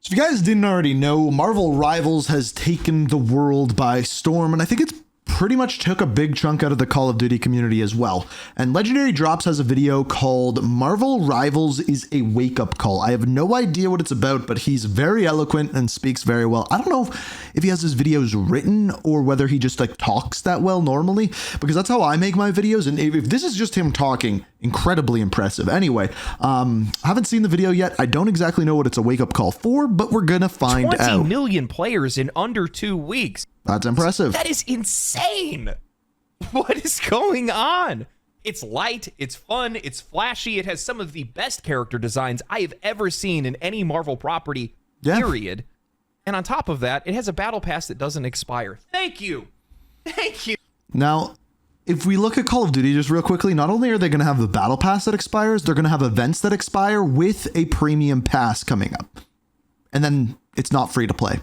So if you guys didn't already know, Marvel Rivals has taken the world by storm, and I think it's pretty much took a big chunk out of the Call of Duty community as well. And Legendary Drops has a video called Marvel Rivals is a Wake-Up Call. I have no idea what it's about, but he's very eloquent and speaks very well. I don't know if he has his videos written or whether he just like talks that well normally, because that's how I make my videos. And if this is just him talking, incredibly impressive. Anyway, I haven't seen the video yet. I don't exactly know what it's a wake-up call for, but we're gonna find out. 20 million players in under 2 weeks. That's impressive. That is insane. What is going on? It's light, it's fun, it's flashy. It has some of the best character designs I have ever seen in any Marvel property, period. And on top of that, it has a battle pass that doesn't expire. Thank you. Thank you. Now, if we look at Call of Duty just real quickly, not only are they going to have the battle pass that expires, they're going to have events that expire with a premium pass coming up. And then it's not free to play.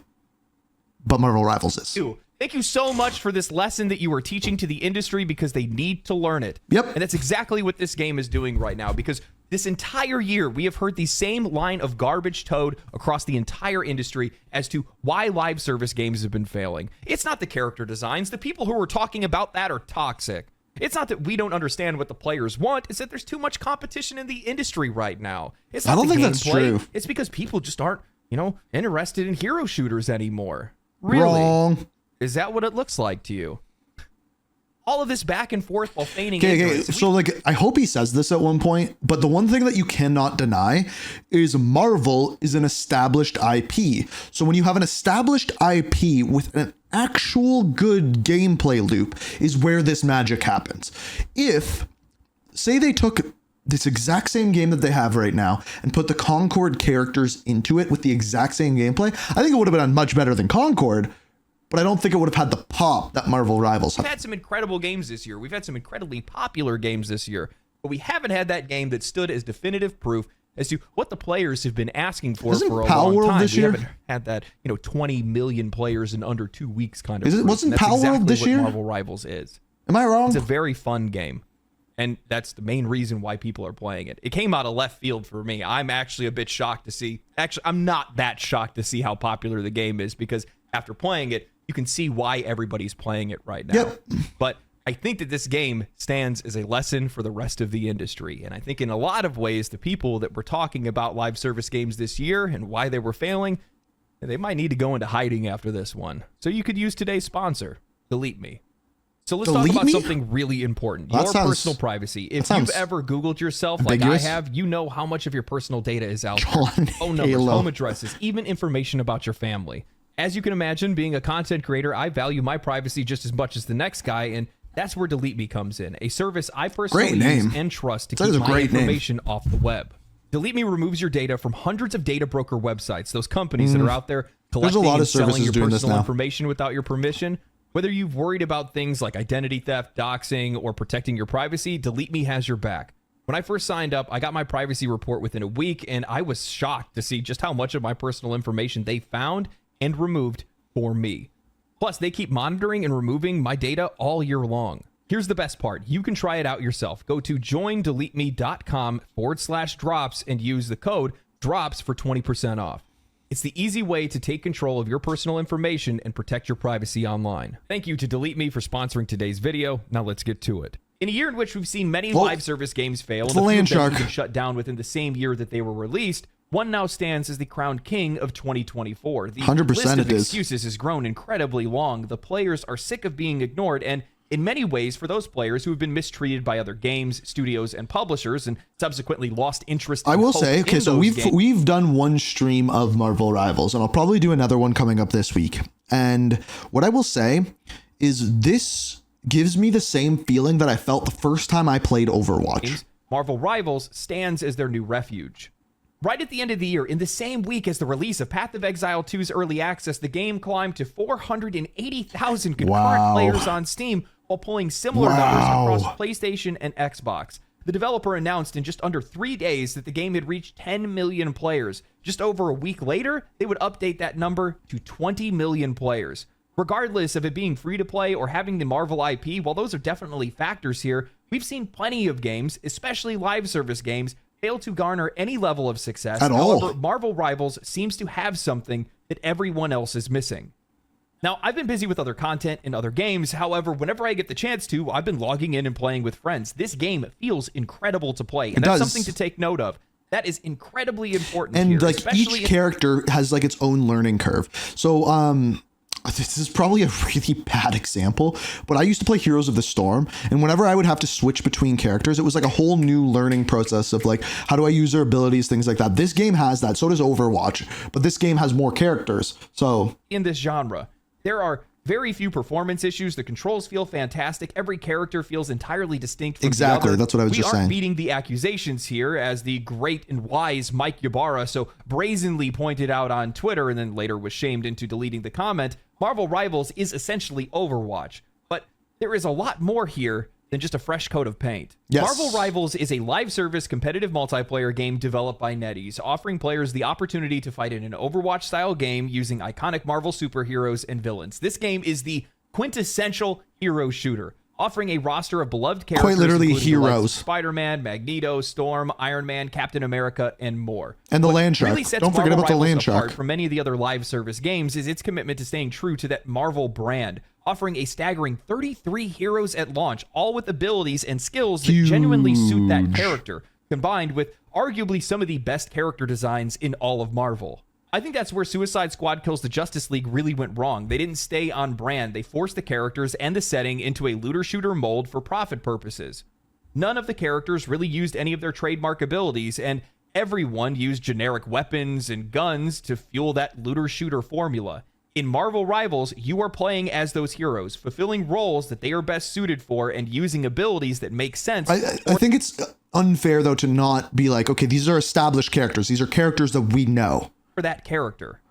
But Marvel Rivals is. Thank you so much for this lesson that you are teaching to the industry, because they need to learn it. Yep. And that's exactly what this game is doing right now, because this entire year we have heard the same line of garbage towed across the entire industry as to why live service games have been failing. It's not the character designs. The people who are talking about that are toxic. It's not that we don't understand what the players want. It's that there's too much competition in the industry right now. It's not I don't think gameplay. that's true. It's because people just aren't, interested in hero shooters anymore. Really? Wrong. Is that what it looks like to you? All of this back and forth while feigning Okay, ignorance. so like, I hope he says this at one point, but the one thing that you cannot deny is Marvel is an established IP. So when you have an established IP with an actual good gameplay loop is where this magic happens. If, say they took this exact same game that they have right now and put the Concord characters into it with the exact same gameplay, I think it would have been much better than Concord, but I don't think it would have had the pop that Marvel Rivals have. We've had some incredible games this year. We've had some incredibly popular games this year, but we haven't had that game that stood as definitive proof as to what the players have been asking for Isn't for a Pal long World time. this We year? haven't had that, 20 million players in under 2 weeks kind of. Is it? proof. Wasn't And that's Pal World exactly this what year? Marvel Rivals is. Am I wrong? It's a very fun game. And that's the main reason why people are playing it. It came out of left field for me. I'm actually a bit shocked to see. Actually, I'm not that shocked to see how popular the game is, because after playing it, you can see why everybody's playing it right now. Yep. But I think that this game stands as a lesson for the rest of the industry. And I think in a lot of ways, the people that were talking about live service games this year and why they were failing, they might need to go into hiding after this one. So you could use today's sponsor, Delete Me. So let's talk about something really important. Your personal privacy. If you've ever Googled yourself like I have, you know how much of your personal data is out there. Phone numbers, home addresses, even information about your family. As you can imagine, being a content creator, I value my privacy just as much as the next guy, and that's where Delete Me comes in, a service I personally use and trust to keep my information off the web. Delete Me removes your data from hundreds of data broker websites, those companies that are out there collecting and selling your personal information without your permission. Whether you've worried about things like identity theft, doxing, or protecting your privacy, Delete Me has your back. When I first signed up, I got my privacy report within a week, and I was shocked to see just how much of my personal information they found and removed for me. Plus, they keep monitoring and removing my data all year long. Here's the best part. You can try it out yourself. Go to joindeleteme.com/drops and use the code DROPS for 20% off. It's the easy way to take control of your personal information and protect your privacy online. Thank you to Delete Me for sponsoring today's video. Now let's get to it. In a year in which we've seen many live service games fail and a few of them even shut down within the same year that they were released, one now stands as the crowned king of 2024. The 100% list of excuses has grown incredibly long. The players are sick of being ignored, and in many ways, for those players who have been mistreated by other games, studios, and publishers, and subsequently lost interest in I will say, okay, so we've done one stream of Marvel Rivals, and I'll probably do another one coming up this week. And what I will say is this gives me the same feeling that I felt the first time I played Overwatch. Marvel Rivals stands as their new refuge. Right at the end of the year, in the same week as the release of Path of Exile 2's early access, the game climbed to 480,000 concurrent players on Steam, while pulling similar numbers across PlayStation and Xbox. The developer announced in just under 3 days that the game had reached 10 million players. Just over a week later, they would update that number to 20 million players. Regardless of it being free to play or having the Marvel IP, while those are definitely factors here, we've seen plenty of games, especially live service games, fail to garner any level of success. At all. However, Marvel Rivals seems to have something that everyone else is missing. Now, I've been busy with other content and other games. However, whenever I get the chance to, I've been logging in and playing with friends. This game feels incredible to play, and that's something to take note of. That is incredibly important and here, like each character has like its own learning curve. So this is probably a really bad example, but I used to play Heroes of the Storm, and whenever I would have to switch between characters, it was like a whole new learning process of like, how do I use their abilities, things like that. This game has that. So does Overwatch, but this game has more characters. So in this genre, there are very few performance issues. The controls feel fantastic. Every character feels entirely distinct from the other. That's what I was just saying. We aren't beating the accusations here, as the great and wise Mike Ybarra so brazenly pointed out on Twitter and then later was shamed into deleting the comment. Marvel Rivals is essentially Overwatch, but there is a lot more here than just a fresh coat of paint. Yes. Marvel Rivals is a live service competitive multiplayer game developed by NetEase, offering players the opportunity to fight in an Overwatch-style game using iconic Marvel superheroes and villains. This game is the quintessential hero shooter, offering a roster of beloved characters, quite literally heroes: Spider-Man, Magneto, Storm, Iron Man, Captain America, and more. And the Land Shark. Really sets Don't forget Marvel about the Rivals Land apart Shark. from many of the other live service games is its commitment to staying true to that Marvel brand, offering a staggering 33 heroes at launch, all with abilities and skills that genuinely suit that character, combined with arguably some of the best character designs in all of Marvel. I think that's where Suicide Squad Kills the Justice League really went wrong. They didn't stay on brand. They forced the characters and the setting into a looter-shooter mold for profit purposes. None of the characters really used any of their trademark abilities, and everyone used generic weapons and guns to fuel that looter-shooter formula. In Marvel Rivals, you are playing as those heroes, fulfilling roles that they are best suited for and using abilities that make sense. I think it's unfair, though, to not be like, okay, these are established characters. These are characters that we know. For that character.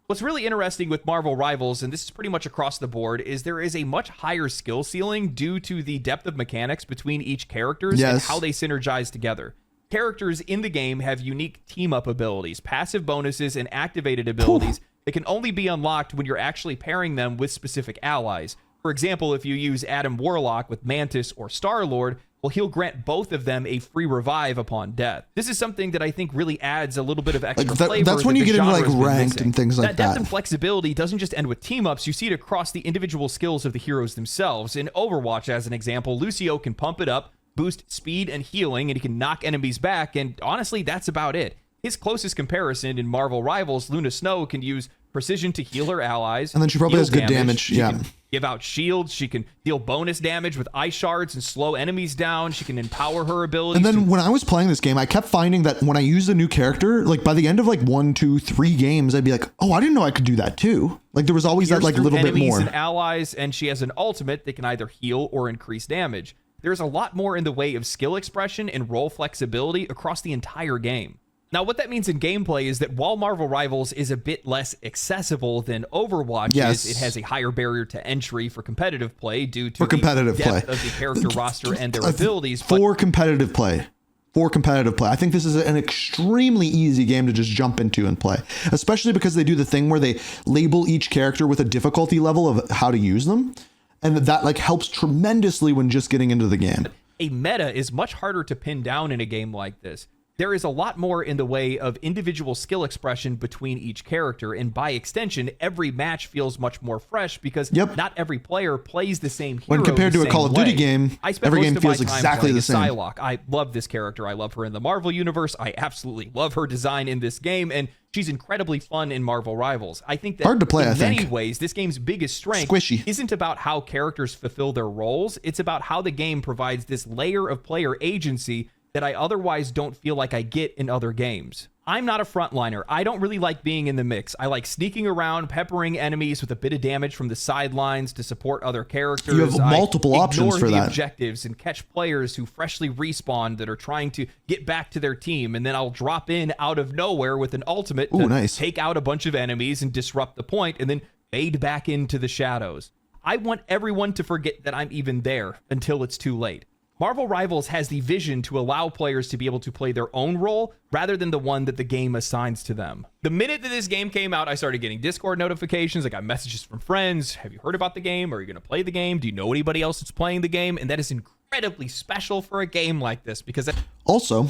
What's really interesting with Marvel Rivals, and this is pretty much across the board, is there is a much higher skill ceiling due to the depth of mechanics between each characters and how they synergize together. Characters in the game have unique team-up abilities, passive bonuses, and activated abilities that can only be unlocked when you're actually pairing them with specific allies. For example, if you use Adam Warlock with Mantis or Star-Lord, well, he'll grant both of them a free revive upon death. This is something that I think really adds a little bit of extra flavor. That's when you get into like ranked and things like that. That depth and flexibility doesn't just end with team-ups. You see it across the individual skills of the heroes themselves. In Overwatch, as an example, Lucio can pump it up, boost speed and healing, and he can knock enemies back, and honestly, that's about it. His closest comparison in Marvel Rivals, Luna Snow, can use precision to heal her allies. And then she probably has good damage. She can give out shields. She can deal bonus damage with ice shards and slow enemies down. She can empower her abilities. And then when I was playing this game, I kept finding that when I used a new character, like by the end of like 1, 2, 3 games, I'd be like, oh, I didn't know I could do that too. Like there was always that like little bit more. And allies, and she has an ultimate that can either heal or increase damage. There's a lot more in the way of skill expression and role flexibility across the entire game. Now, what that means in gameplay is that while Marvel Rivals is a bit less accessible than Overwatch is, it has a higher barrier to entry for competitive play due to the depth of the character roster and their abilities. For competitive play. I think this is an extremely easy game to just jump into and play, especially because they do the thing where they label each character with a difficulty level of how to use them. And that like helps tremendously when just getting into the game. A meta is much harder to pin down in a game like this. There is a lot more in the way of individual skill expression between each character, and by extension, every match feels much more fresh because not every player plays the same hero. When compared to a Call of Duty game, every game feels exactly the same. Psylocke. I love this character. I love her in the Marvel Universe. I absolutely love her design in this game, and she's incredibly fun in Marvel Rivals. I think that hard to play, in many ways, this game's biggest strength isn't about how characters fulfill their roles. It's about how the game provides this layer of player agency that I otherwise don't feel like I get in other games. I'm not a frontliner. I don't really like being in the mix. I like sneaking around, peppering enemies with a bit of damage from the sidelines to support other characters. You have multiple options for that. Objectives and catch players who freshly respawn that are trying to get back to their team, and then I'll drop in out of nowhere with an ultimate to take out a bunch of enemies and disrupt the point, and then fade back into the shadows. I want everyone to forget that I'm even there until it's too late. Marvel Rivals has the vision to allow players to be able to play their own role rather than the one that the game assigns to them. The minute that this game came out, I started getting Discord notifications. I got messages from friends. Have you heard about the game? Are you going to play the game? Do you know anybody else that's playing the game? And that is incredibly special for a game like this because... Also,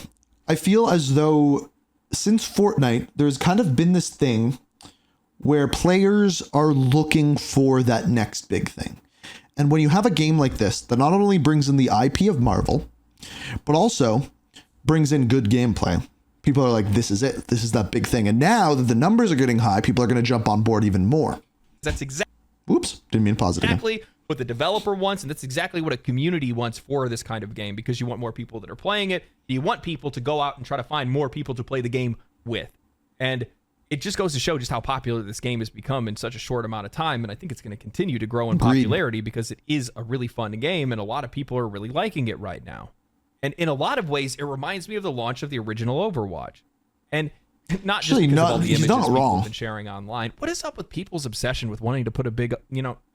I feel as though since Fortnite, there's kind of been this thing where players are looking for that next big thing. And when you have a game like this that not only brings in the IP of Marvel, but also brings in good gameplay, people are like, this is it. This is that big thing. And now that the numbers are getting high, people are going to jump on board even more. That's exactly. Oops, didn't mean positive. Exactly what the developer wants, and that's exactly what a community wants for this kind of game, because you want more people that are playing it. You want people to go out and try to find more people to play the game with. And it just goes to show just how popular this game has become in such a short amount of time, and I think it's going to continue to grow in popularity because it is a really fun game, and a lot of people are really liking it right now. And in a lot of ways, it reminds me of the launch of the original Overwatch. And not just because of all the images people have been sharing online. What is up with people's obsession with wanting to put a big,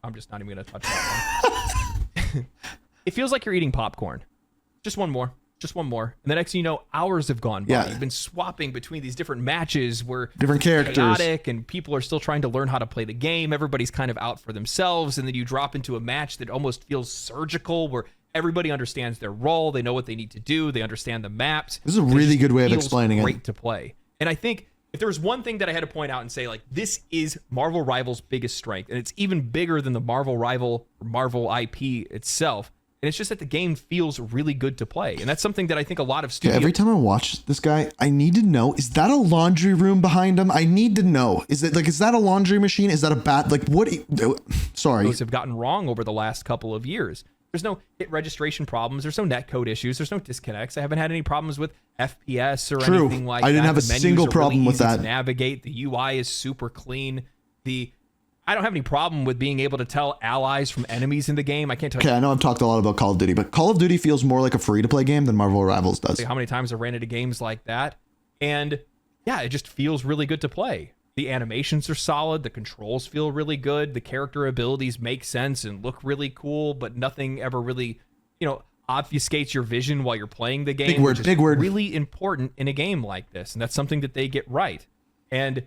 I'm just not even going to touch that one. It feels like you're eating popcorn. Just one more. And the next thing you know, hours have gone by. You've been swapping between these different matches where different characters, chaotic, and people are still trying to learn how to play the game. Everybody's kind of out for themselves, and then you drop into a match that almost feels surgical, where everybody understands their role, they know what they need to do, they understand the maps. This is a really good way of explaining it. Great to play. And I think if there was one thing that I had to point out and say, like, this is Marvel Rivals' biggest strength, and it's even bigger than the Marvel Rival or Marvel IP itself, and it's just that the game feels really good to play. And that's something that I think a lot of studios... Every time I watch this guy, I need to know, is that a laundry room behind him? I need to know. Is that a laundry machine? Is that a bat? Like, what? Sorry. Those have gotten wrong over the last couple of years. There's no hit registration problems. There's no netcode issues. There's no disconnects. I haven't had any problems with FPS or anything like that. I didn't have a single problem with that. To navigate. The UI is super clean. I don't have any problem with being able to tell allies from enemies in the game. I can't tell. Okay, I know I've talked a lot about Call of Duty, but Call of Duty feels more like a free-to-play game than Marvel Rivals does. How many times I've ran into games like that, and yeah, it just feels really good to play. The animations are solid. The controls feel really good. The character abilities make sense and look really cool, but nothing ever really, obfuscates your vision while you're playing the game. Big word. Really important in a game like this, and that's something that they get right. And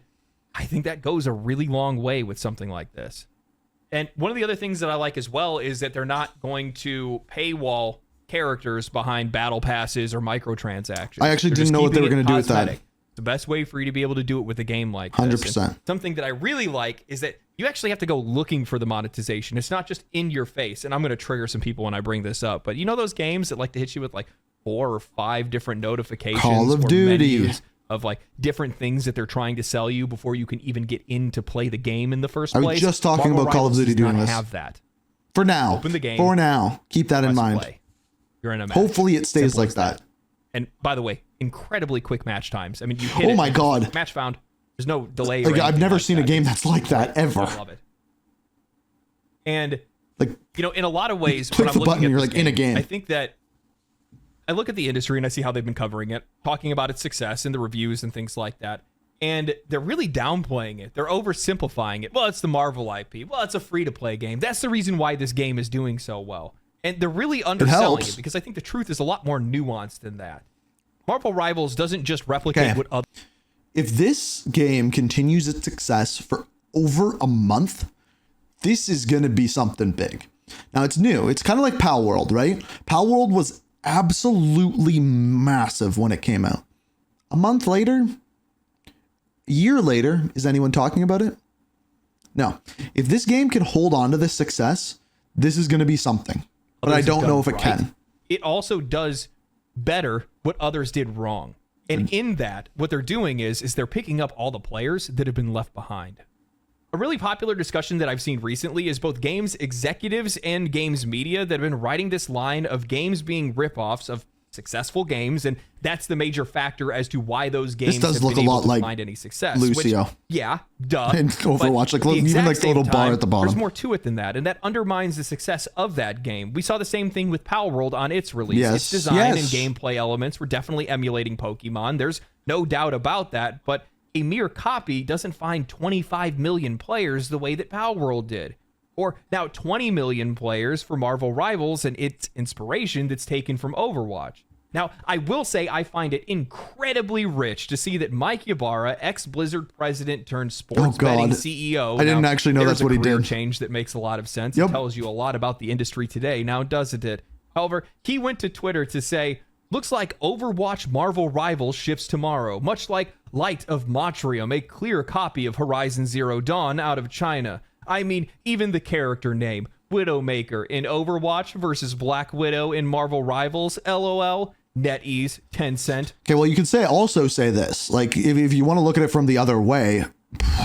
I think that goes a really long way with something like this. And one of the other things that I like as well is that they're not going to paywall characters behind battle passes or microtransactions. I actually didn't know what they were going to do with that. The best way for you to be able to do it with a game like this. 100%. And something that I really like is that you actually have to go looking for the monetization. It's not just in your face. And I'm going to trigger some people when I bring this up. But you know those games that like to hit you with like 4 or 5 different notifications Call of Duty menus of like different things that they're trying to sell you before you can even get in to play the game in the first place? I was just talking about Call of Duty doing this. Have that. For now. Open the game. For now. Keep that in mind. Play. You're in a match. Hopefully it stays like that. And by the way, incredibly quick match times. I mean, you hit Oh my God. Match found. There's no delay. Like, I've never seen a game that's like that ever. I love it. And like, in a lot of ways, click the button, you're like in a game. I think that I look at the industry and I see how they've been covering it, talking about its success and the reviews and things like that. And they're really downplaying it. They're oversimplifying it. Well, it's the Marvel IP. Well, it's a free-to-play game. That's the reason why this game is doing so well. And they're really underselling it because I think the truth is a lot more nuanced than that. Marvel Rivals doesn't just replicate what other... If this game continues its success for over a month, this is going to be something big. Now, it's new. It's kind of like Pal World, right? Pal World was absolutely massive when it came out. A month later, a year later, is anyone talking about it? No. If this game can hold on to this success, this is going to be something. But I don't know if it can. It also does better what others did wrong. And in that, what they're doing is they're picking up all the players that have been left behind. A really popular discussion that I've seen recently is both games executives and games media that have been writing this line of games being ripoffs of successful games, and that's the major factor as to why those games have been able to find any success. Lucio. Which, yeah, duh. And Overwatch, like even like the little bar at the bottom. There's more to it than that, and that undermines the success of that game. We saw the same thing with Pal World on its release. Yes. Its design and gameplay elements were definitely emulating Pokemon. There's no doubt about that, but a mere copy doesn't find 25 million players the way that Pal World did. Or now 20 million players for Marvel Rivals and its inspiration that's taken from Overwatch. Now, I will say I find it incredibly rich to see that Mike Ybarra, ex-Blizzard president turned sports betting CEO. I didn't actually know that's what he did. There's a career change that makes a lot of sense. It tells you a lot about the industry today, now doesn't it? However, he went to Twitter to say, Looks like Overwatch Marvel Rivals ships tomorrow, much like Light of Motrium, a clear copy of Horizon Zero Dawn out of China. I mean, even the character name, Widowmaker in Overwatch versus Black Widow in Marvel Rivals, LOL. NetEase, Tencent. Okay, well, you could also say this. Like, if you want to look at it from the other way,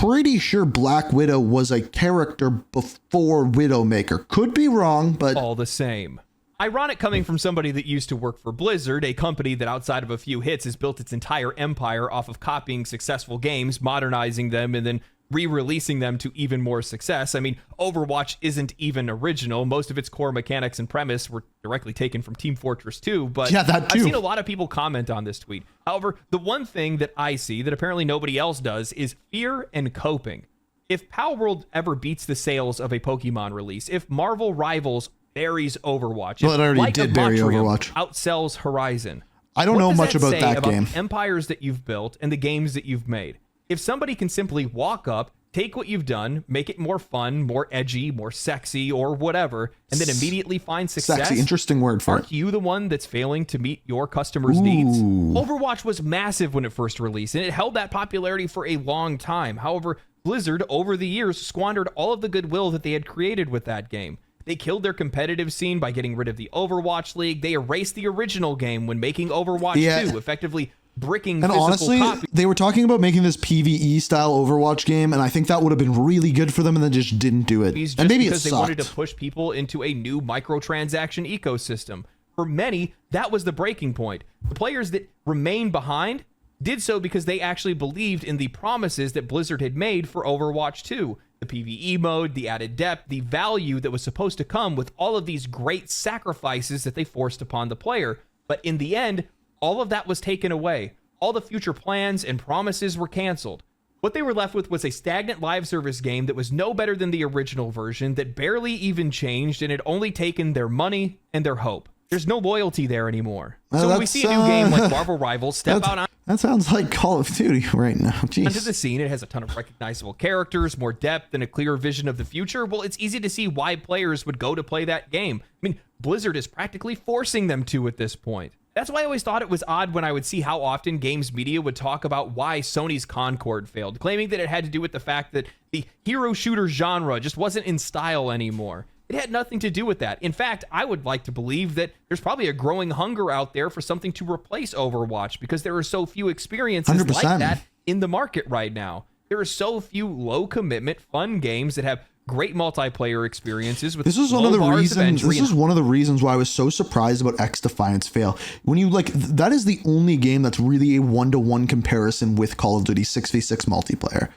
pretty sure Black Widow was a character before Widowmaker. Could be wrong, but all the same. Ironic coming from somebody that used to work for Blizzard, a company that outside of a few hits has built its entire empire off of copying successful games, modernizing them, and then re-releasing them to even more success. I mean, Overwatch isn't even original. Most of its core mechanics and premise were directly taken from Team Fortress 2, but yeah, that too. I've seen a lot of people comment on this tweet. However, the one thing that I see that apparently nobody else does is fear and coping. If Palworld ever beats the sales of a Pokemon release, if Marvel Rivals buries Overwatch, well, it already did bury Overwatch, outsells Horizon, I don't know much about that game. Empires that you've built and the games that you've made. If somebody can simply walk up, take what you've done, make it more fun, more edgy, more sexy, or whatever, and then immediately find success. Sexy, interesting word for it. Aren't you the one that's failing to meet your customers' needs? Overwatch was massive when it first released, and it held that popularity for a long time. However, Blizzard, over the years, squandered all of the goodwill that they had created with that game. They killed their competitive scene by getting rid of the Overwatch League. They erased the original game when making Overwatch 2, effectively bricking and honestly, copies. They were talking about making this PvE style Overwatch game, and I think that would have been really good for them, and then just didn't do it. Just and maybe because it they wanted to push people into a new microtransaction ecosystem. For many, that was the breaking point. The players that remained behind did so because they actually believed in the promises that Blizzard had made for Overwatch 2. The PvE mode, the added depth, the value that was supposed to come with all of these great sacrifices that they forced upon the player. But in the end, all of that was taken away. All the future plans and promises were canceled. What they were left with was a stagnant live service game that was no better than the original version, that barely even changed, and had only taken their money and their hope. There's no loyalty there anymore. So when we see a new game like Marvel Rivals step out on... That sounds like Call of Duty right now. Jeez. Onto the scene, it has a ton of recognizable characters, more depth, and a clearer vision of the future. Well, it's easy to see why players would go to play that game. I mean, Blizzard is practically forcing them to at this point. That's why I always thought it was odd when I would see how often games media would talk about why Sony's Concord failed, claiming that it had to do with the fact that the hero shooter genre just wasn't in style anymore. It had nothing to do with that. In fact, I would like to believe that there's probably a growing hunger out there for something to replace Overwatch, because there are so few experiences 100%. like that in the market right now. There are so few low commitment, fun games that have great multiplayer experiences with this is one of the reasons this is one of the reasons why I was so surprised about X Defiance fail. When you that is the only game that's really a 1-to-1 comparison with Call of Duty 6v6 multiplayer.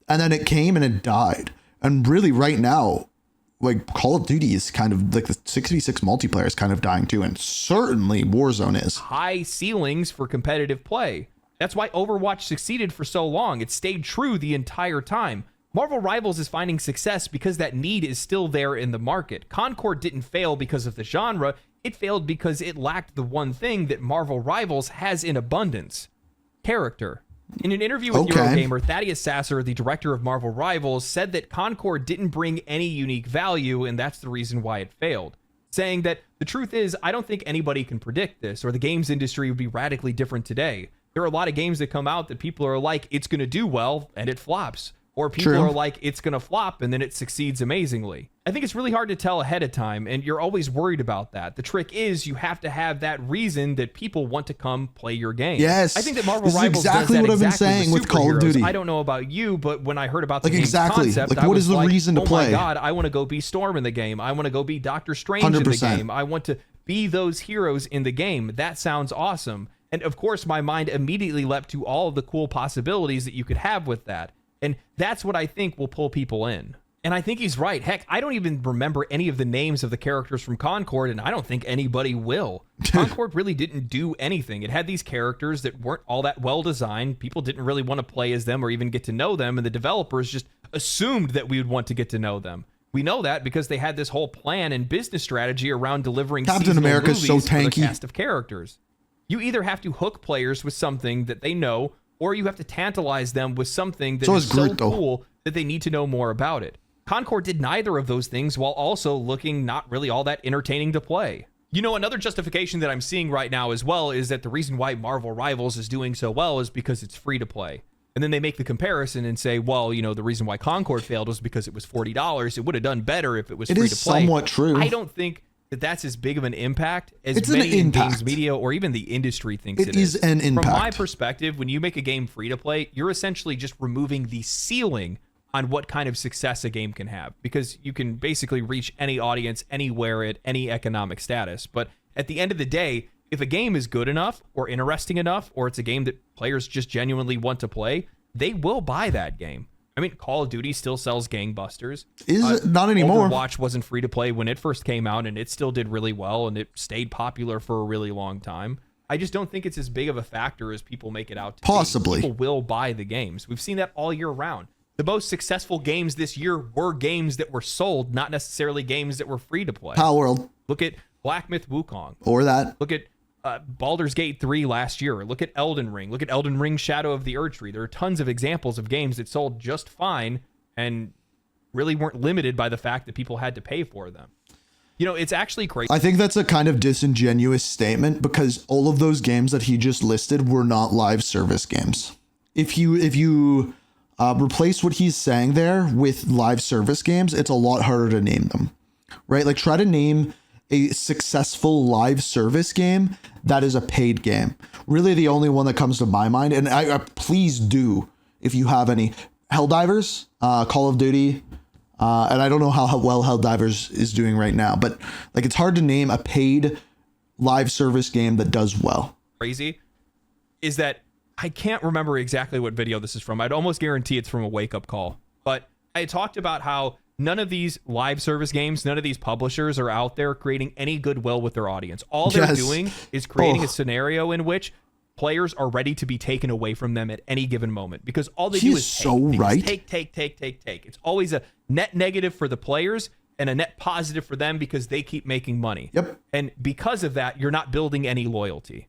And then it came and it died. And really right now, like, Call of Duty is kind of like the 6v6 multiplayer is kind of dying too, and certainly Warzone is. High ceilings for competitive play. That's why Overwatch succeeded for so long. It stayed true the entire time. Marvel Rivals is finding success because that need is still there in the market. Concord didn't fail because of the genre. It failed because it lacked the one thing that Marvel Rivals has in abundance: character. In an interview with Eurogamer, Thaddeus Sasser, the director of Marvel Rivals, said that Concord didn't bring any unique value, and that's the reason why it failed. Saying that the truth is, I don't think anybody can predict this, or the games industry would be radically different today. There are a lot of games that come out that people are like, it's going to do well, and it flops. Or people are like, it's going to flop, and then it succeeds amazingly. I think it's really hard to tell ahead of time, and you're always worried about that. The trick is you have to have that reason that people want to come play your game. Yes. I think that Marvel this Rivals is exactly does that what I've been saying with Call of Duty. I don't know about you, but when I heard about the like, game's concept, like, I what was is the like, reason to play? Oh my God, I want to go be Storm in the game. I want to go be Doctor Strange 100%. In the game. I want to be those heroes in the game. That sounds awesome. And of course, my mind immediately leapt to all of the cool possibilities that you could have with that. And that's what I think will pull people in. And I think he's right. Heck, I don't even remember any of the names of the characters from Concord, and I don't think anybody will. Concord really didn't do anything. It had these characters that weren't all that well designed. People didn't really want to play as them or even get to know them, and the developers just assumed that we would want to get to know them. We know that because they had this whole plan and business strategy around delivering Captain America's so tanky. For the cast of characters. You either have to hook players with something that they know, or you have to tantalize them with something that is so cool that they need to know more about it. Concord did neither of those things while also looking not really all that entertaining to play. You know, another justification that I'm seeing right now as well is that the reason why Marvel Rivals is doing so well is because it's free to play. And then they make the comparison and say, well, you know, the reason why Concord failed was because it was $40. It would have done better if it was free to play. It is somewhat true. I don't think that that's as big of an impact as many in games media or even the industry thinks it is. It is an impact. From my perspective, when you make a game free to play, you're essentially just removing the ceiling on what kind of success a game can have, because you can basically reach any audience anywhere at any economic status. But at the end of the day, if a game is good enough or interesting enough, or it's a game that players just genuinely want to play, they will buy that game. I mean, Call of Duty still sells gangbusters. Is it not anymore? OverWatch wasn't free to play when it first came out, and it still did really well, and it stayed popular for a really long time. I just don't think it's as big of a factor as people make it out to Possibly. be. People will buy the games. We've seen that all year round. The most successful games this year were games that were sold, not necessarily games that were free to play. Power World. Look at Black Myth Wukong. Or that. Look at Baldur's Gate 3 last year. Look at Elden Ring. Look at Elden Ring Shadow of the Erdtree. There are tons of examples of games that sold just fine and really weren't limited by the fact that people had to pay for them. You know, it's actually crazy. I think that's a kind of disingenuous statement, because all of those games that he just listed were not live service games. If you replace what he's saying there with live service games, it's a lot harder to name them, right? Like, try to name a successful live service game that is a paid game. Really, the only one that comes to my mind, and I please do, if you have any. Helldivers, Call of Duty, and I don't know how well Helldivers is doing right now, but like, it's hard to name a paid live service game that does well. Crazy is that I can't remember exactly what video this is from. I'd almost guarantee it's from a wake-up call. But I talked about how none of these live service games, none of these publishers are out there creating any goodwill with their audience. All they're doing is creating a scenario in which players are ready to be taken away from them at any given moment, because all they do is take. It's always a net negative for the players and a net positive for them because they keep making money. Yep. And because of that, you're not building any loyalty.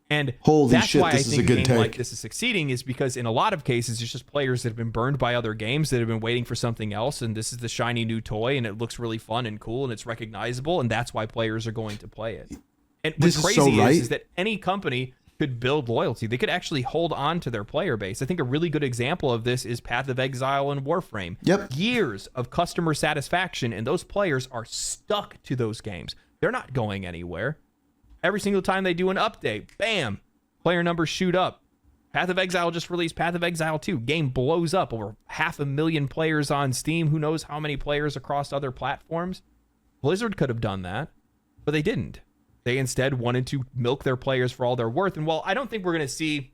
And holy that's shit, why I this is think a good a game take. like this is succeeding, is because in a lot of cases, it's just players that have been burned by other games that have been waiting for something else. And this is the shiny new toy, and it looks really fun and cool, and it's recognizable. And that's why players are going to play it. And what's crazy is that any company could build loyalty. They could actually hold on to their player base. I think a really good example of this is Path of Exile and Warframe. Yep. Years of customer satisfaction, and those players are stuck to those games. They're not going anywhere. Every single time they do an update, bam, player numbers shoot up. Path of Exile just released Path of Exile 2. Game blows up. Over 500,000 players on Steam. Who knows how many players across other platforms? Blizzard could have done that, but they didn't. They instead wanted to milk their players for all they're worth. And while I don't think we're going to see,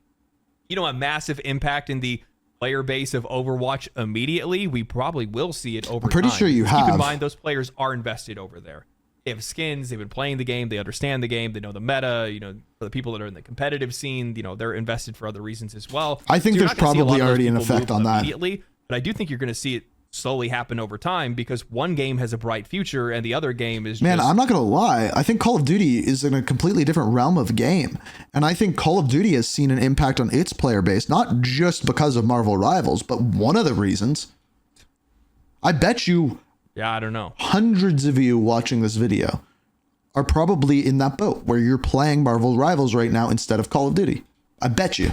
a massive impact in the player base of Overwatch immediately, we probably will see it over time. I'm pretty sure you have. Keep in mind, those players are invested over there. They have skins. They've been playing the game. They understand the game. They know the meta. For the people that are in the competitive scene, they're invested for other reasons as well. I think there's probably already an effect on that. Immediately, but I do think you're going to see it slowly happen over time, because one game has a bright future and the other game is I'm not gonna lie, I think Call of Duty is in a completely different realm of game, and I think Call of Duty has seen an impact on its player base, not just because of Marvel Rivals, but one of the reasons. I bet you I don't know, hundreds of you watching this video are probably in that boat where you're playing Marvel Rivals right now instead of Call of Duty. I bet you.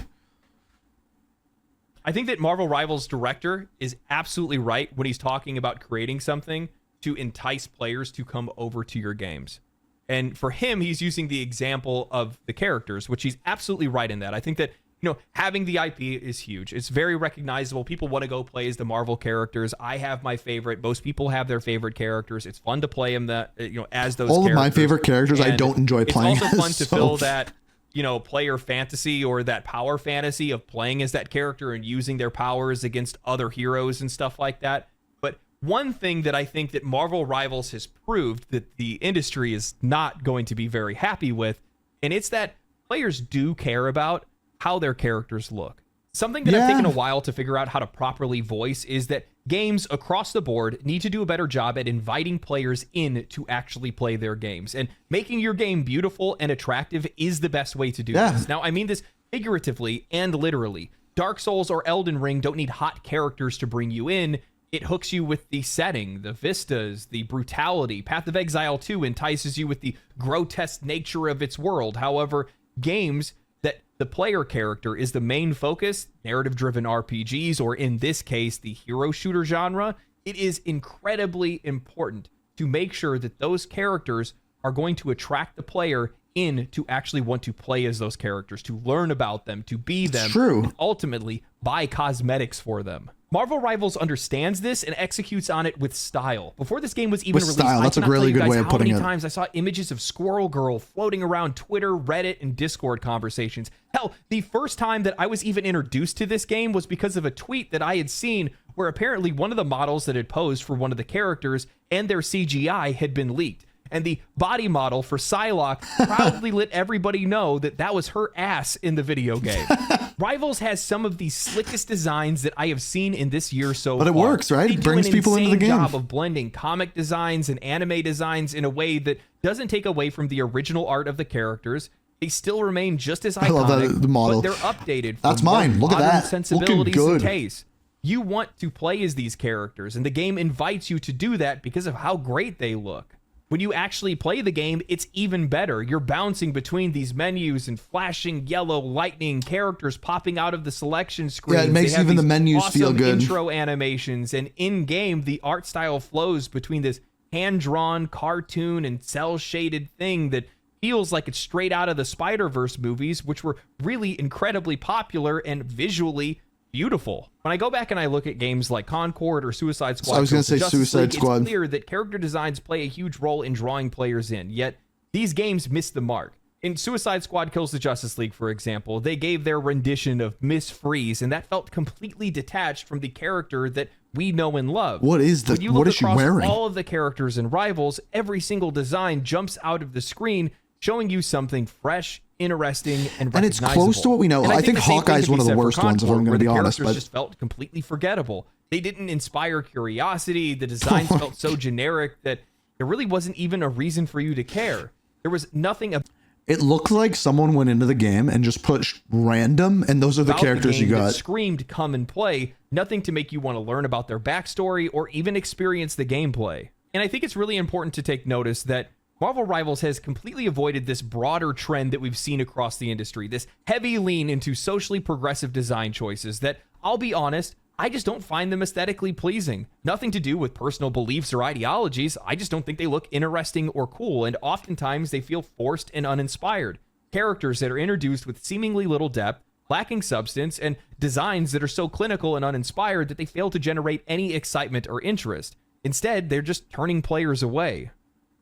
I think that Marvel Rivals director is absolutely right when he's talking about creating something to entice players to come over to your games. And for him, he's using the example of the characters, which he's absolutely right in that. I think that, having the IP is huge. It's very recognizable. People want to go play as the Marvel characters. I have my favorite. Most people have their favorite characters. It's fun to play them as those all characters. Of my favorite characters and I don't enjoy playing. It's also fun to fill that player fantasy or that power fantasy of playing as that character and using their powers against other heroes and stuff like that. But one thing that I think that Marvel Rivals has proved that the industry is not going to be very happy with, and it's that players do care about how their characters look. Something that I've taken a while to figure out how to properly voice is that games across the board need to do a better job at inviting players in to actually play their games. And making your game beautiful and attractive is the best way to do this. Now, I mean this figuratively and literally. Dark Souls or Elden Ring don't need hot characters to bring you in. It hooks you with the setting, the vistas, the brutality. Path of Exile 2 entices you with the grotesque nature of its world. However, games that the player character is the main focus, narrative-driven RPGs, or in this case, the hero shooter genre, it is incredibly important to make sure that those characters are going to attract the player in to actually want to play as those characters, to learn about them, to be them, and ultimately buy cosmetics for them. Marvel Rivals understands this and executes on it with style. Before this game was even released, that's a really good way of putting it. How many times I saw images of Squirrel Girl floating around Twitter, Reddit, and Discord conversations. Hell, the first time that I was even introduced to this game was because of a tweet that I had seen where apparently one of the models that had posed for one of the characters and their CGI had been leaked. And the body model for Psylocke proudly let everybody know that that was her ass in the video game. Rivals has some of the slickest designs that I have seen in this year so far. But it works, right? It brings people into the game. They do an insane job of blending comic designs and anime designs in a way that doesn't take away from the original art of the characters. They still remain just as iconic, I love the model. but they're updated. That's mine. Look at that. Sensibilities and tastes. You want to play as these characters, and the game invites you to do that because of how great they look. When you actually play the game, it's even better. You're bouncing between these menus and flashing yellow lightning characters popping out of the selection screen. Yeah, it makes even the menus feel good. Intro animations, and in-game, the art style flows between this hand-drawn cartoon and cel-shaded thing that feels like it's straight out of the Spider-Verse movies, which were really incredibly popular and visually beautiful. When I go back and I look at games like Concord or Suicide Squad, I was going to say Suicide Squad. It's clear that character designs play a huge role in drawing players in, yet these games miss the mark. In Suicide Squad Kills the Justice League, for example, they gave their rendition of Miss Freeze, and that felt completely detached from the character that we know and love. What is she wearing? All of the characters in Rivals, every single design jumps out of the screen, showing you something fresh, interesting, and recognizable. And it's close to what we know. I think Hawkeye's one of the worst ones, if I'm going to be honest. But just felt completely forgettable. They didn't inspire curiosity. The designs felt so generic that there really wasn't even a reason for you to care. There was nothing. It looked like someone went into the game and just put random, and those are the characters you got. That screamed come and play. Nothing to make you want to learn about their backstory or even experience the gameplay. And I think it's really important to take notice that Marvel Rivals has completely avoided this broader trend that we've seen across the industry, this heavy lean into socially progressive design choices that, I'll be honest, I just don't find them aesthetically pleasing. Nothing to do with personal beliefs or ideologies. I just don't think they look interesting or cool, and oftentimes they feel forced and uninspired. Characters that are introduced with seemingly little depth, lacking substance, and designs that are so clinical and uninspired that they fail to generate any excitement or interest. Instead, they're just turning players away.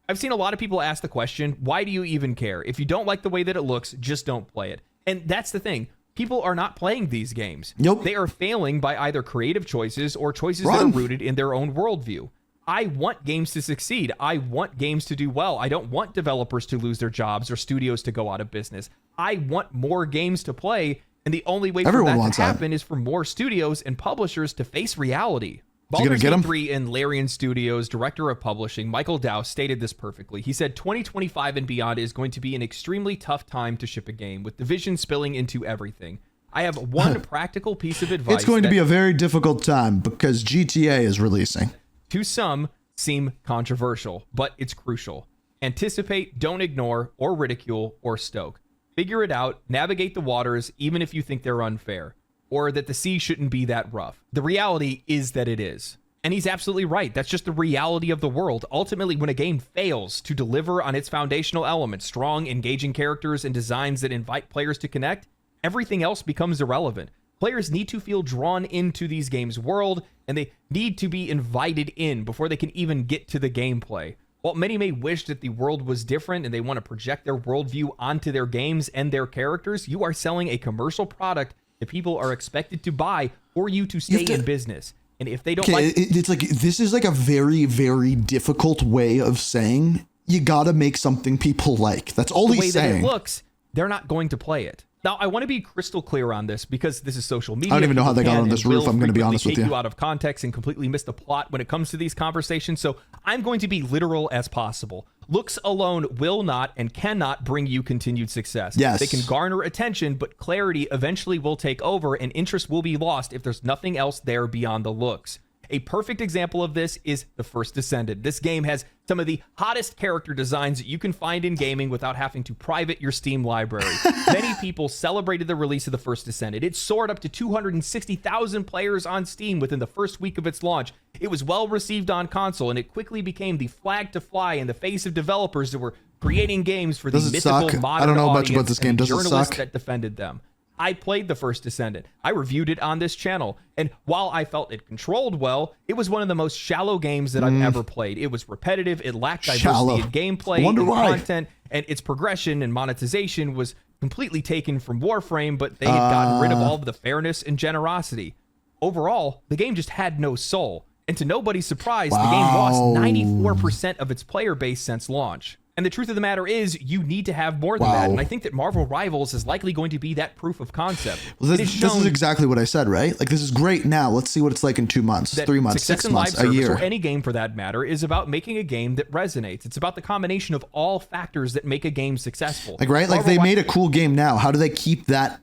I've seen a lot of people ask the question, why do you even care? If you don't like the way that it looks, just don't play it. And that's the thing. People are not playing these games. Nope. They are failing by either creative choices or choices that are rooted in their own worldview. I want games to succeed. I want games to do well. I don't want developers to lose their jobs or studios to go out of business. I want more games to play, and the only way for that to happen is for more studios and publishers to face reality. Baldur's Gate 3 and Larian Studios' director of publishing, Michael Dow, stated this perfectly. He said, 2025 and beyond is going to be an extremely tough time to ship a game, with division spilling into everything. I have one practical piece of advice. It's going to be a very difficult time because GTA is releasing. To some, seem controversial, but it's crucial. Anticipate, don't ignore, or ridicule, or stoke. Figure it out, navigate the waters, even if you think they're unfair, or that the sea shouldn't be that rough. The reality is that it is. And he's absolutely right. That's just the reality of the world. Ultimately, when a game fails to deliver on its foundational elements, strong, engaging characters and designs that invite players to connect, everything else becomes irrelevant. Players need to feel drawn into these games' world, and they need to be invited in before they can even get to the gameplay. While many may wish that the world was different and they want to project their worldview onto their games and their characters, you are selling a commercial product that people are expected to buy for you to stay in business. And if they don't it's like, this is like a very, very difficult way of saying you got to make something people like. That's all he's saying. The way that it looks, they're not going to play it. Now, I want to be crystal clear on this because this is social media. I don't even know how they got on this roof. I'm going to be honest with you. Take you out of context and completely miss the plot when it comes to these conversations. So I'm going to be literal as possible. Looks alone will not and cannot bring you continued success. Yes. They can garner attention, but clarity eventually will take over and interest will be lost if there's nothing else there beyond the looks. A perfect example of this is The First Descendant. This game has some of the hottest character designs that you can find in gaming without having to private your Steam library. Many people celebrated the release of The First Descendant. It soared up to 260,000 players on Steam within the first week of its launch. It was well received on console, and it quickly became the flag to fly in the face of developers that were creating games for the mythical modern I don't know much about audience this game. and the Does it journalists suck? that defended them. I played The First Descendant. I reviewed it on this channel. And while I felt it controlled well, it was one of the most shallow games that I've ever played. It was repetitive. It lacked diversity in gameplay and content. And its progression and monetization was completely taken from Warframe, but they had gotten rid of all of the fairness and generosity. Overall, the game just had no soul. And to nobody's surprise, the game lost 94% of its player base since launch. And the truth of the matter is, you need to have more than that. And I think that Marvel Rivals is likely going to be that proof of concept. Well, this is exactly what I said, right? Like, this is great now. Let's see what it's like in 2 months, 3 months, 6 months, a year. Or any game for that matter is about making a game that resonates. It's about the combination of all factors that make a game successful. Like, right? Like, they made a cool game now. How do they keep that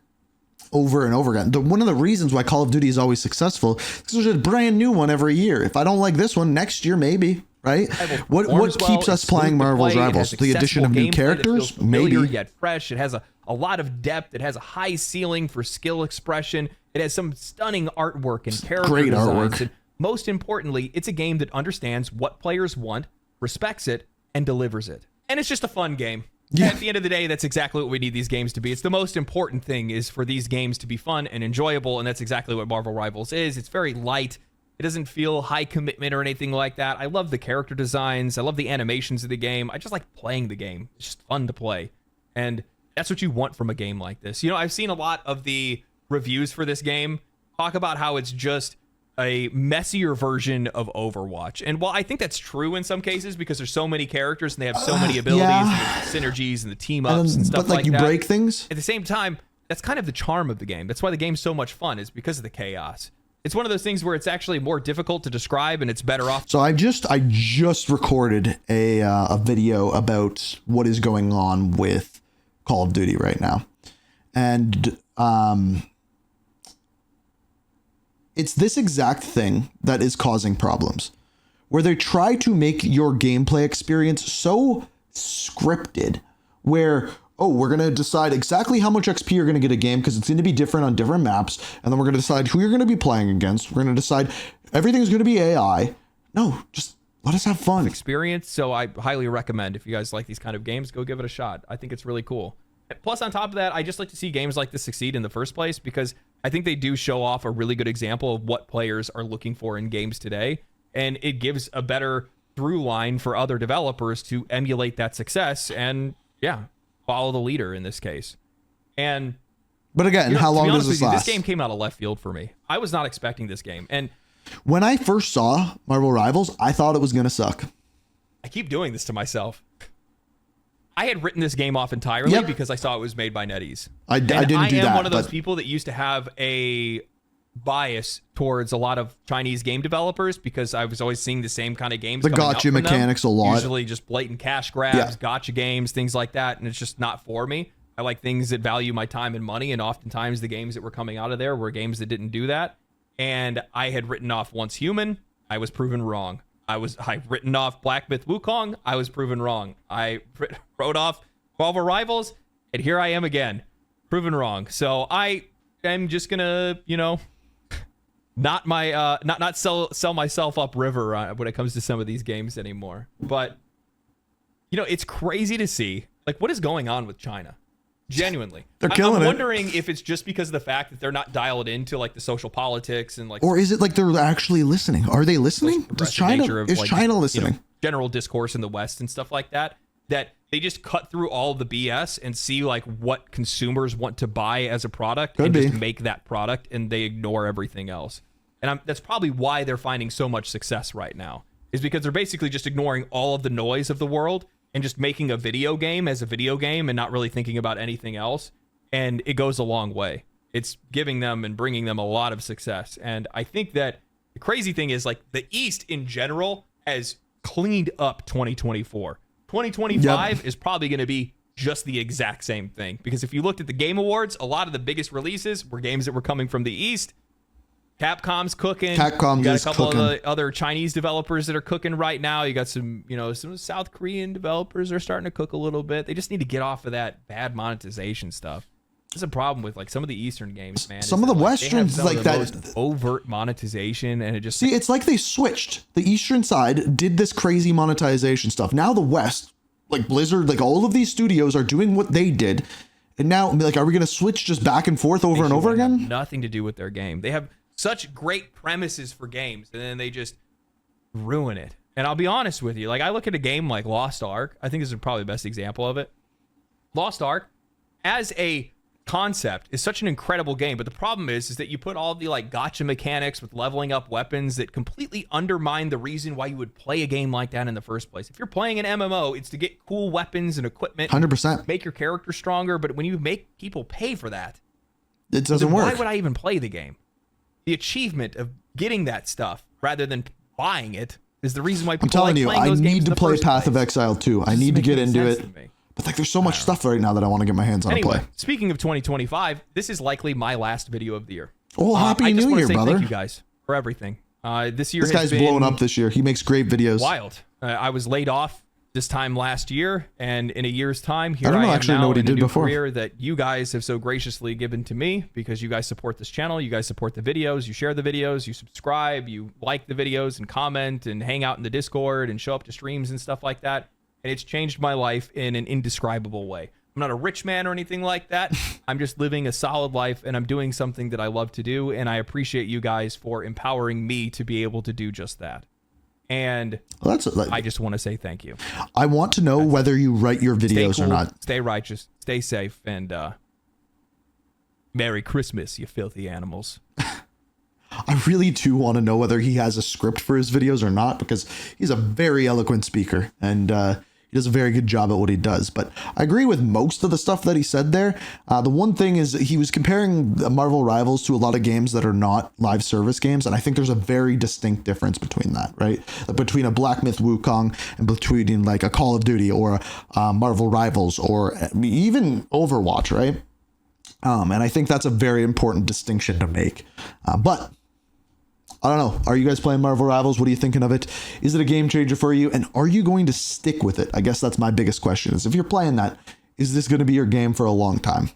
over and over again? One of the reasons why Call of Duty is always successful is because there's a brand new one every year. If I don't like this one, next year maybe. Right? What keeps us playing Marvel's Rivals? The addition of new characters? Maybe. Yet fresh. It has a lot of depth. It has a high ceiling for skill expression. It has some stunning artwork and character Great designs. artwork. And most importantly, it's a game that understands what players want, respects it, and delivers it. And it's just a fun game. Yeah. At the end of the day, that's exactly what we need these games to be. It's the most important thing is for these games to be fun and enjoyable, and that's exactly what Marvel Rivals is. It's very light. It doesn't feel high commitment or anything like that. I love the character designs. I love the animations of the game. I just like playing the game. It's just fun to play. And that's what you want from a game like this. You know, I've seen a lot of the reviews for this game talk about how it's just a messier version of Overwatch. And while I think that's true in some cases because there's so many characters and they have so many abilities and the synergies and the team ups and stuff like that. But like you break things? At the same time, that's kind of the charm of the game. That's why the game's so much fun, is because of the chaos. It's one of those things where it's actually more difficult to describe and it's better off. So I just recorded a video about what is going on with Call of Duty right now. And it's this exact thing that is causing problems, where they try to make your gameplay experience so scripted where, oh, we're going to decide exactly how much XP you're going to get a game because it's going to be different on different maps. And then we're going to decide who you're going to be playing against. We're going to decide everything's going to be AI. No, just let us have fun. Experience. So I highly recommend, if you guys like these kind of games, go give it a shot. I think it's really cool. Plus, on top of that, I just like to see games like this succeed in the first place because I think they do show off a really good example of what players are looking for in games today. And it gives a better through line for other developers to emulate that success and, yeah, follow the leader in this case. And but again, how long does this last? This game came out of left field for me. I was not expecting this game. And when I first saw Marvel Rivals, I thought it was going to suck. I keep doing this to myself. I had written this game off entirely because I saw it was made by NetEase. I didn't do that. I am one of those people that used to have a bias towards a lot of Chinese game developers because I was always seeing the same kind of games. The gotcha mechanics a lot. Usually just blatant cash grabs, gotcha games, things like that. And it's just not for me. I like things that value my time and money. And oftentimes the games that were coming out of there were games that didn't do that. And I had written off Once Human. I was proven wrong. I written off Black Myth Wukong. I was proven wrong. I wrote off Marvel Rivals. And here I am again, proven wrong. So I am just going to, you know, not sell myself up river when it comes to some of these games anymore. But, you know, it's crazy to see, like, what is going on with China? Genuinely. They're killing I'm wondering if it's just because of the fact that they're not dialed into, like, the social politics and, like... Or is it like they're actually listening? Are they listening? Is China listening? You know, general discourse in the West and stuff like that, that they just cut through all of the BS and see, like, what consumers want to buy as a product just make that product, and they ignore everything else. And that's probably why they're finding so much success right now, is because they're basically just ignoring all of the noise of the world and just making a video game as a video game and not really thinking about anything else. And it goes a long way. It's giving them and bringing them a lot of success. And I think that the crazy thing is, like, the East in general has cleaned up 2024. 2025 is probably going to be just the exact same thing. Because if you looked at the Game Awards, a lot of the biggest releases were games that were coming from the East. Capcom's cooking. Capcom you got is a couple cooking. of the other Chinese developers that are cooking right now. You got some South Korean developers are starting to cook a little bit. They just need to get off of that bad monetization stuff. There's a problem with like some of the Eastern games, man. Some of the Westerns like like that most overt monetization, and it just see. It's like they switched. The Eastern side did this crazy monetization stuff. Now the West, like Blizzard, like all of these studios are doing what they did, and now like, are we going to switch just back and forth over and over again? Nothing to do with their game. They have such great premises for games, and then they just ruin it. And I'll be honest with you, like I look at a game like Lost Ark. I think this is probably the best example of it. Lost Ark, as a concept, is such an incredible game, but the problem is that you put all the like gotcha mechanics with leveling up weapons that completely undermine the reason why you would play a game like that in the first place. If you're playing an MMO, it's to get cool weapons and equipment, 100%. make your character stronger. But when you make people pay for that, It doesn't work. why would I even play the game? The achievement of getting that stuff rather than buying it is the reason why people I'm telling you, I need to play Path of Exile 2. I need to get into it. But like, there's so much stuff right now that I want to get my hands on and play. Speaking of 2025, this is likely my last video of the year. Oh, happy New Year, brother! Thank you guys for everything. This year, this guy's blowing up this year. He makes great videos. Wild. I was laid off this time last year, and in a year's time, here I don't know, I am actually now know what he in a did new before. career that you guys have so graciously given to me because you guys support this channel, you guys support the videos, you share the videos, you subscribe, you like the videos and comment and hang out in the Discord and show up to streams and stuff like that. And it's changed my life in an indescribable way. I'm not a rich man or anything like that. I'm just living a solid life, and I'm doing something that I love to do, and I appreciate you guys for empowering me to be able to do just that. And I just want to say thank you. I want to know whether you write your videos cool, or not. Stay righteous, stay safe, and Merry Christmas, you filthy animals. I really do want to know whether he has a script for his videos or not, because he's a very eloquent speaker, and he does a very good job at what he does. But I agree with most of the stuff that he said there. The one thing is he was comparing Marvel Rivals to a lot of games that are not live service games. And I think there's a very distinct difference between that, right? Between a Black Myth Wukong and between like a Call of Duty or Marvel Rivals or even Overwatch, right? And I think that's a very important distinction to make. But I don't know. Are you guys playing Marvel Rivals? What are you thinking of it? Is it a game changer for you? And are you going to stick with it? I guess that's my biggest question is if you're playing that, is this going to be your game for a long time?